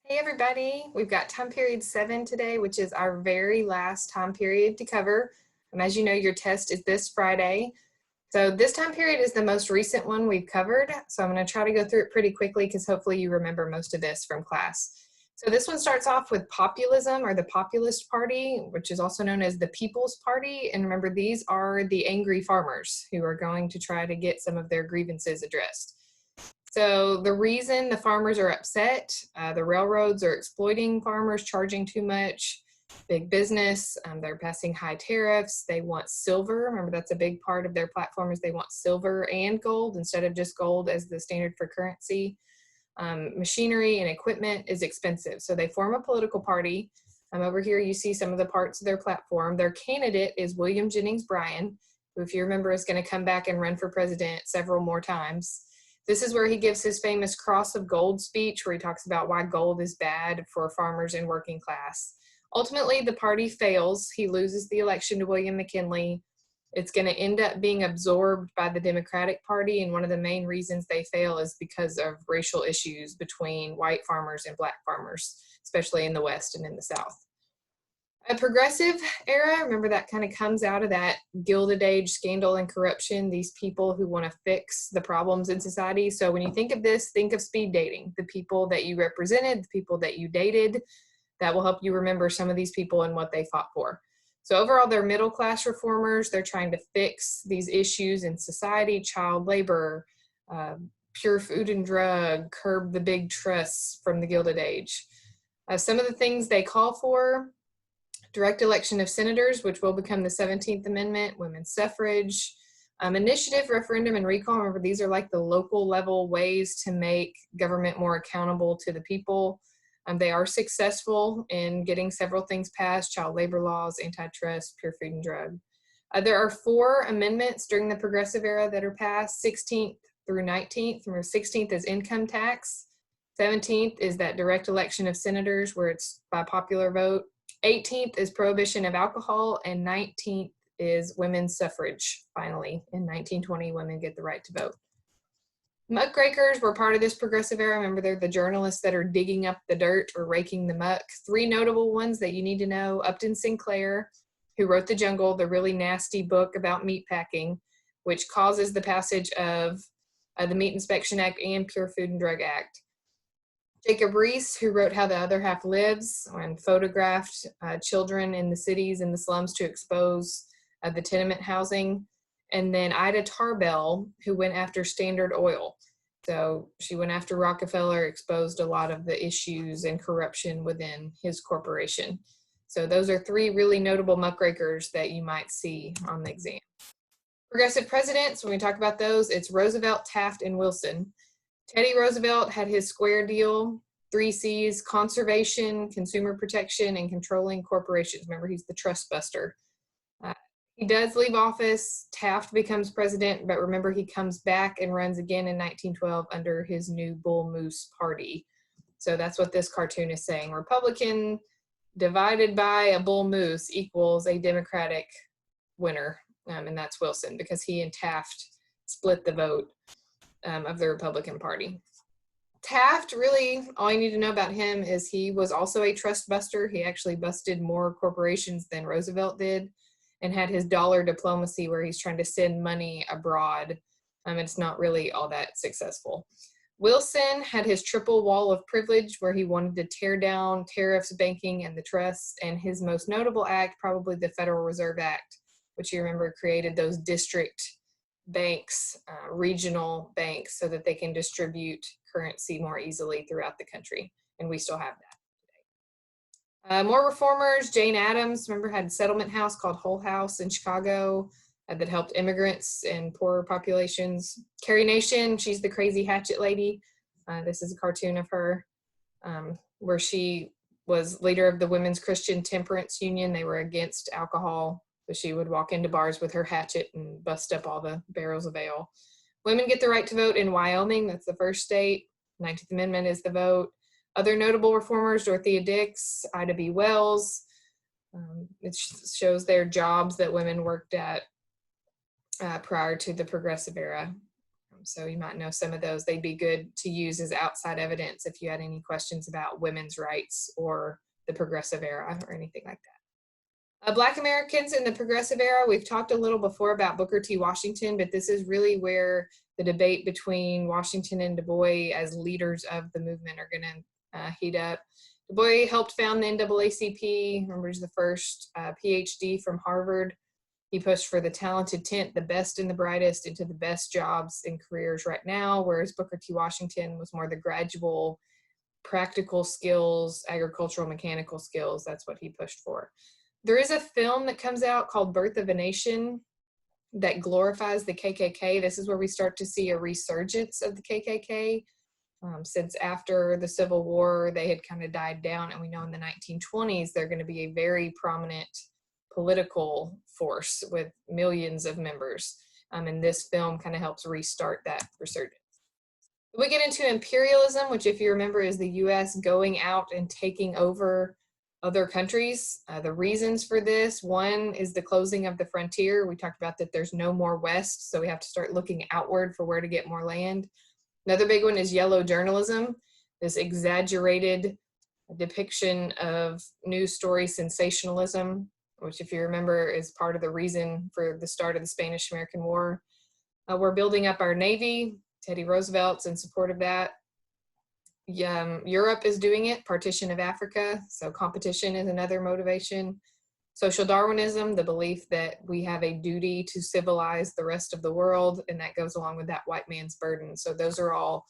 Hey everybody, we've got time period 7 today, which is our very last time period to cover. As you know, your test is this Friday. So this time period is the most recent one we've covered. So I'm going to try to go through it pretty quickly because hopefully you remember most of this from class. So this one starts off with populism, or the Populist Party, which is also known as the People's Party. And remember, these are the angry farmers who are going to try to get some of their grievances addressed. So the reason the farmers are upset, the railroads are exploiting farmers, charging too much, big business, they're passing high tariffs, they want silver. Remember, that's a big part of their platform is they want silver and gold instead of just gold as the standard for currency. Machinery and equipment is expensive. So they form a political party. Over here, you see some of the parts of their platform. Their candidate is William Jennings Bryan, who, if you remember, is going to come back and run for president several more times. This is where he gives his famous Cross of Gold speech, where he talks about why gold is bad for farmers and working class. Ultimately, the party fails. He loses the election to William McKinley. It's going to end up being absorbed by the Democratic Party, and one of the main reasons they fail is because of racial issues between white farmers and black farmers, especially in the West and in the South. A progressive era, remember, that kind of comes out of that Gilded Age scandal and corruption, these people who want to fix the problems in society. So when you think of this, think of speed dating, the people that you represented, the people that you dated. That will help you remember some of these people and what they fought for. So overall, they're middle class reformers. They're trying to fix these issues in society: child labor, pure food and drug, curb the big trusts from the Gilded Age. Some of the things they call for: direct election of senators, which will become the 17th Amendment, women's suffrage, initiative, referendum, and recall. Remember, these are like the local level ways to make government more accountable to the people. They are successful in getting several things passed: child labor laws, antitrust, pure food and drug. There are 4 amendments during the progressive era that are passed, 16th through 19th. Remember, 16th is income tax. 17th is that direct election of senators where it's by popular vote. 18th is prohibition of alcohol, and 19th is women's suffrage. Finally, in 1920, women get the right to vote. Muckrakers were part of this progressive era. Remember, they're the journalists that are digging up the dirt or raking the muck. 3 notable ones that you need to know: Upton Sinclair, who wrote The Jungle, the really nasty book about meatpacking, which causes the passage of the Meat Inspection Act and Pure Food and Drug Act. Jacob Riis, who wrote How the Other Half Lives and photographed children in the cities and the slums to expose the tenement housing. And then Ida Tarbell, who went after Standard Oil. So she went after Rockefeller, exposed a lot of the issues and corruption within his corporation. So those are 3 really notable muckrakers that you might see on the exam. Progressive presidents, when we talk about those, it's Roosevelt, Taft, and Wilson. Teddy Roosevelt had his square deal, 3 C's: conservation, consumer protection, and controlling corporations. Remember, he's the trust buster. He does leave office. Taft becomes president, but remember, he comes back and runs again in 1912 under his new Bull Moose Party. So that's what this cartoon is saying. Republican divided by a bull moose equals a Democratic winner, and that's Wilson, because he and Taft split the vote of the Republican Party. Taft, really, all you need to know about him is he was also a trust buster. He actually busted more corporations than Roosevelt did, and had his dollar diplomacy where he's trying to send money abroad. It's not really all that successful. Wilson had his triple wall of privilege where he wanted to tear down tariffs, banking, and the trusts. And his most notable act, probably the Federal Reserve Act, which you remember created those district banks, regional banks, so that they can distribute currency more easily throughout the country. And we still have that. More reformers: Jane Addams, remember, had a settlement house called Hull House in Chicago that helped immigrants and poorer populations. Carrie Nation, she's the crazy hatchet lady. This is a cartoon of her where she was leader of the Women's Christian Temperance Union. They were against alcohol, so she would walk into bars with her hatchet and bust up all the barrels of ale. Women get the right to vote in Wyoming. That's the first state. 19th Amendment is the vote. Other notable reformers: Dorothea Dix, Ida B. Wells. It shows their jobs that women worked at prior to the progressive era. So you might know some of those. They'd be good to use as outside evidence if you had any questions about women's rights or the Progressive Era or anything like that. Black Americans in the Progressive Era, we've talked a little before about Booker T. Washington, but this is really where the debate between Washington and Du Bois as leaders of the movement are going to heat up. Du Bois helped found the NAACP. Remember, he's the first PhD from Harvard. He pushed for the talented 10th, the best and the brightest, into the best jobs and careers right now, whereas Booker T. Washington was more the gradual, practical skills, agricultural, mechanical skills. That's what he pushed for. There is a film that comes out called Birth of a Nation that glorifies the KKK. This is where we start to see a resurgence of the KKK. Since after the Civil War, they had kind of died down, and we know in the 1920s, they're going to be a very prominent political force with millions of members. And this film kind of helps restart that resurgence. We get into imperialism, which, if you remember, is the US going out and taking over other countries. The reasons for this, one is the closing of the frontier. We talked about that there's no more west, so we have to start looking outward for where to get more land. Another big one is yellow journalism, this exaggerated depiction of news story sensationalism, which, if you remember, is part of the reason for the start of the Spanish-American War. We're building up our Navy. Teddy Roosevelt's in support of that. Europe is doing it, partition of Africa, so competition is another motivation. Social Darwinism, the belief that we have a duty to civilize the rest of the world, and that goes along with that white man's burden. So those are all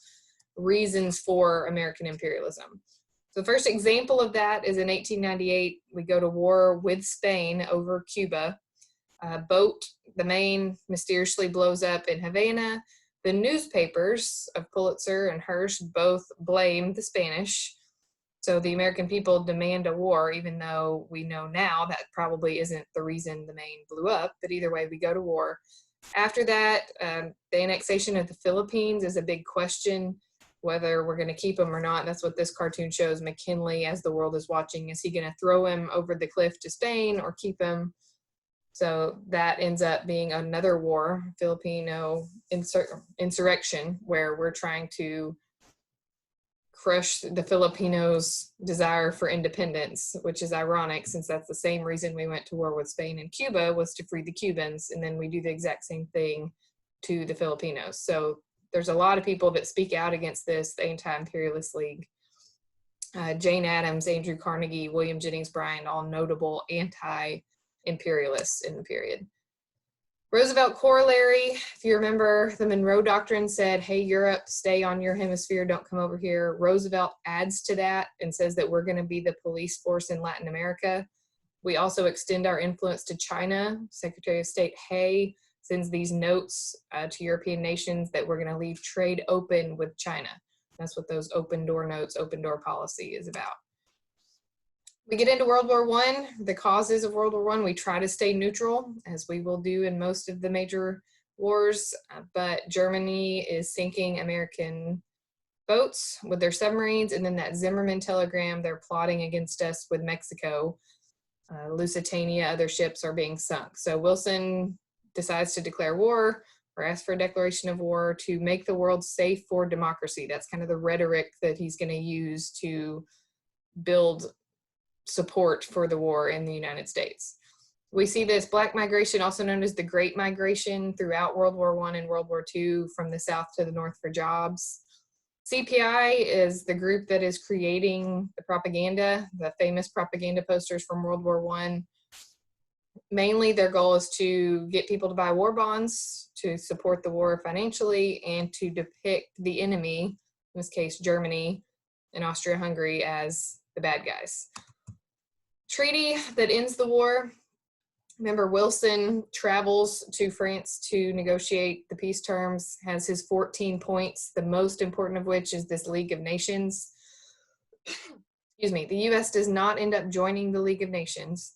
reasons for American imperialism. So the first example of that is in 1898, we go to war with Spain over Cuba. Boat, the Maine, mysteriously blows up in Havana. The newspapers of Pulitzer and Hearst both blame the Spanish. So the American people demand a war, even though we know now that probably isn't the reason the Maine blew up. But either way, we go to war. After that, the annexation of the Philippines is a big question, whether we're going to keep him or not. That's what this cartoon shows. McKinley, as the world is watching, is he going to throw him over the cliff to Spain or keep him? So that ends up being another war, Filipino insurrection, where we're trying to crush the Filipinos' desire for independence, which is ironic since that's the same reason we went to war with Spain and Cuba, was to free the Cubans, and then we do the exact same thing to the Filipinos. So there's a lot of people that speak out against this, the Anti-Imperialist League. Jane Addams, Andrew Carnegie, William Jennings Bryan, all notable anti-imperialists in the period. Roosevelt corollary, if you remember, the Monroe Doctrine said, hey, Europe, stay on your hemisphere, don't come over here. Roosevelt adds to that and says that we're going to be the police force in Latin America. We also extend our influence to China. Secretary of State Hay sends these notes to European nations that we're going to leave trade open with China. That's what those open door notes, open door policy is about. We get into World War I, the causes of World War I. We try to stay neutral, as we will do in most of the major wars, but Germany is sinking American boats with their submarines, and then that Zimmerman telegram, they're plotting against us with Mexico. Lusitania, other ships are being sunk. So Wilson decides to declare war or ask for a declaration of war to make the world safe for democracy. That's kind of the rhetoric that he's going to use to build support for the war in the United States. We see this Black migration, also known as the Great Migration, throughout World War I and World War II from the South to the North for jobs. CPI is the group that is creating the propaganda, the famous propaganda posters from World War I. Mainly their goal is to get people to buy war bonds, to support the war financially, and to depict the enemy, in this case Germany and Austria-Hungary, as the bad guys. Treaty that ends the war. Remember, Wilson travels to France to negotiate the peace terms, has his 14 points, the most important of which is this League of Nations. Excuse me, the US does not end up joining the League of Nations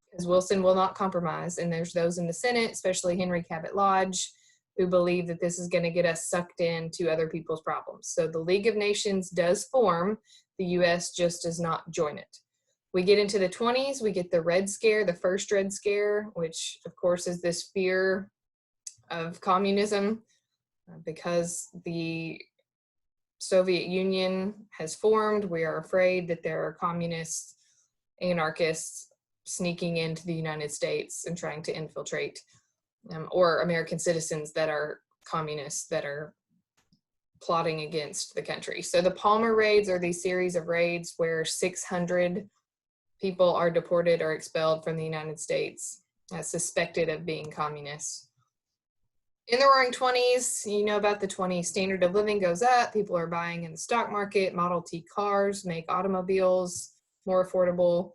because Wilson will not compromise. And there's those in the Senate, especially Henry Cabot Lodge, who believe that this is going to get us sucked into other people's problems. So the League of Nations does form, the US just does not join it. We get into the 20s, we get the Red Scare, the first Red Scare, which of course is this fear of communism. Because the Soviet Union has formed, we are afraid that there are communists, anarchists sneaking into the United States and trying to infiltrate, or American citizens that are communists that are plotting against the country. So the Palmer raids are these series of raids where 600 people are deported or expelled from the United States, suspected of being communists. In the Roaring 20s, you know about the 20s, standard of living goes up, people are buying in the stock market, Model T cars make automobiles more affordable.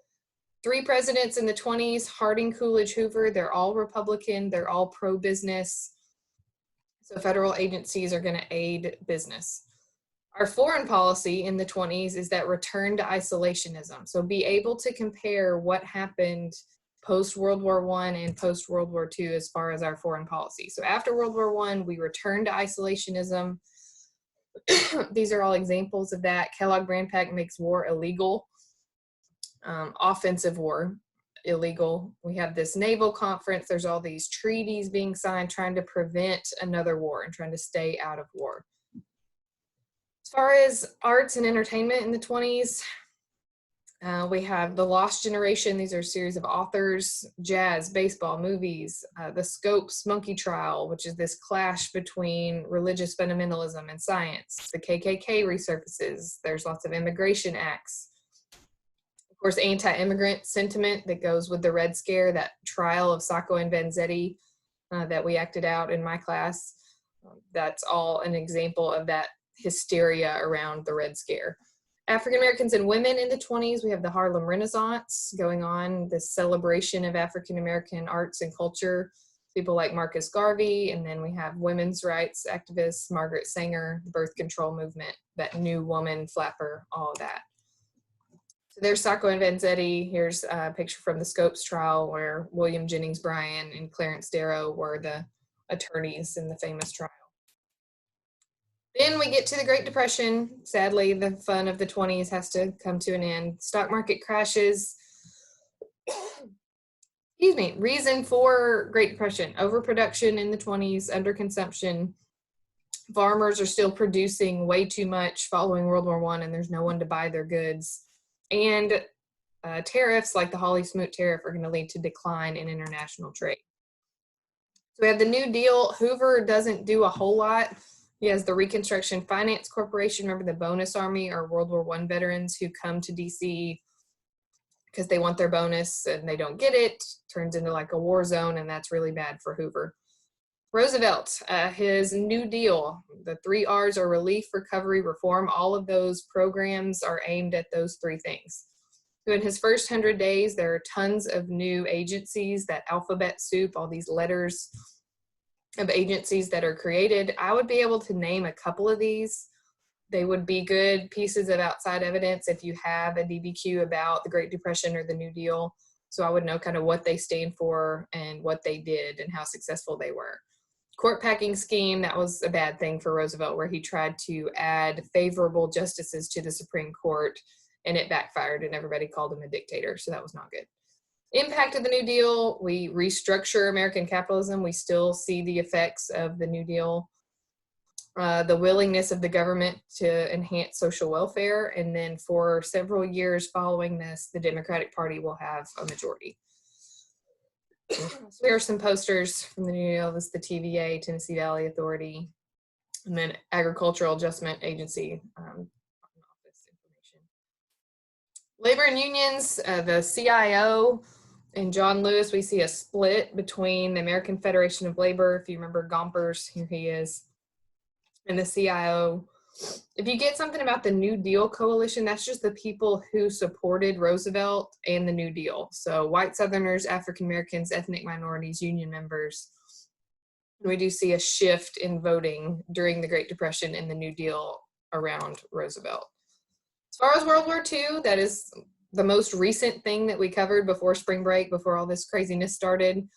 3 presidents in the 20s, Harding, Coolidge, Hoover, they're all Republican, they're all pro-business. So federal agencies are going to aid business. Our foreign policy in the 20s is that return to isolationism. So be able to compare what happened post-World War I and post-World War II as far as our foreign policy. So after World War I, we returned to isolationism. These are all examples of that. Kellogg-Briand Pact makes war illegal, offensive war illegal. We have this naval conference. There's all these treaties being signed trying to prevent another war and trying to stay out of war. As far as arts and entertainment in the 20s, we have The Lost Generation. These are a series of authors, jazz, baseball, movies, The Scopes Monkey Trial, which is this clash between religious fundamentalism and science. The KKK resurfaces. There's lots of immigration acts. Of course, anti-immigrant sentiment that goes with the Red Scare, that trial of Sacco and Vanzetti that we acted out in my class. That's all an example of that hysteria around the Red Scare. African Americans and women in the 20s, we have the Harlem Renaissance going on, this celebration of African American arts and culture, people like Marcus Garvey, and then we have women's rights activists, Margaret Sanger, the birth control movement, that new woman flapper, all of that. So there's Sacco and Vanzetti. Here's a picture from the Scopes trial where William Jennings Bryan and Clarence Darrow were the attorneys in the famous trial. Then we get to the Great Depression. Sadly, the fun of the 20s has to come to an end. Stock market crashes. Excuse me. Reason for Great Depression: overproduction in the 20s, underconsumption. Farmers are still producing way too much following World War I, and there's no one to buy their goods. And tariffs like the Hawley-Smoot tariff are going to lead to decline in international trade. So we have the New Deal. Hoover doesn't do a whole lot. He has the Reconstruction Finance Corporation. Remember the bonus army or World War I veterans who come to DC because they want their bonus and they don't get it. Turns into like a war zone, and that's really bad for Hoover. Roosevelt, his New Deal, the 3 R's are relief, recovery, reform. All of those programs are aimed at those 3 things. So in his first 100 days, there are tons of new agencies, that alphabet soup, all these letters of agencies that are created. I would be able to name a couple of these. They would be good pieces of outside evidence if you have a DBQ about the Great Depression or the New Deal. So I would know kind of what they stand for and what they did and how successful they were. Court packing scheme, that was a bad thing for Roosevelt, where he tried to add favorable justices to the Supreme Court and it backfired and everybody called him a dictator. So that was not good. Impact of the New Deal: we restructure American capitalism. We still see the effects of the New Deal. The willingness of the government to enhance social welfare. And then for several years following this, the Democratic Party will have a majority. So here are some posters from the New Deal. This is the TVA, Tennessee Valley Authority, and then Agricultural Adjustment Agency. Office information. Labor and unions, the CIO and John Lewis, we see a split between the American Federation of Labor. If you remember Gompers, here he is, and the CIO. If you get something about the New Deal coalition, that's just the people who supported Roosevelt and the New Deal. So white Southerners, African Americans, ethnic minorities, union members. We do see a shift in voting during the Great Depression and the New Deal around Roosevelt. As far as World War II, that is the most recent thing that we covered before spring break, before all this craziness started.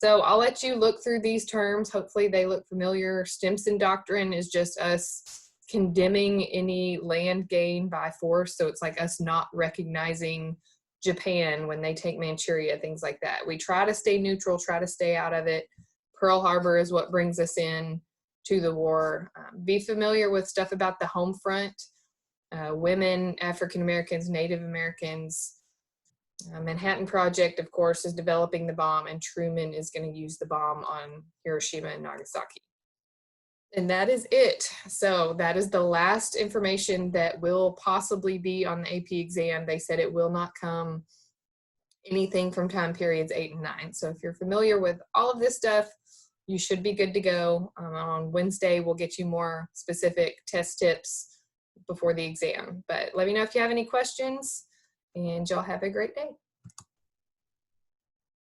So I'll let you look through these terms. Hopefully they look familiar. Stimson Doctrine is just us condemning any land gain by force. So it's like us not recognizing Japan when they take Manchuria, things like that. We try to stay neutral, try to stay out of it. Pearl Harbor is what brings us in. to the war. Be familiar with stuff about the home front, women, African Americans, Native Americans. Manhattan Project, of course, is developing the bomb, and Truman is going to use the bomb on Hiroshima and Nagasaki. And that is it. So that is the last information that will possibly be on the AP exam. They said it will not come anything from time periods 8 and 9. So if you're familiar with all of this stuff, you should be good to go. On Wednesday, we'll get you more specific test tips before the exam. But let me know if you have any questions, and y'all have a great day.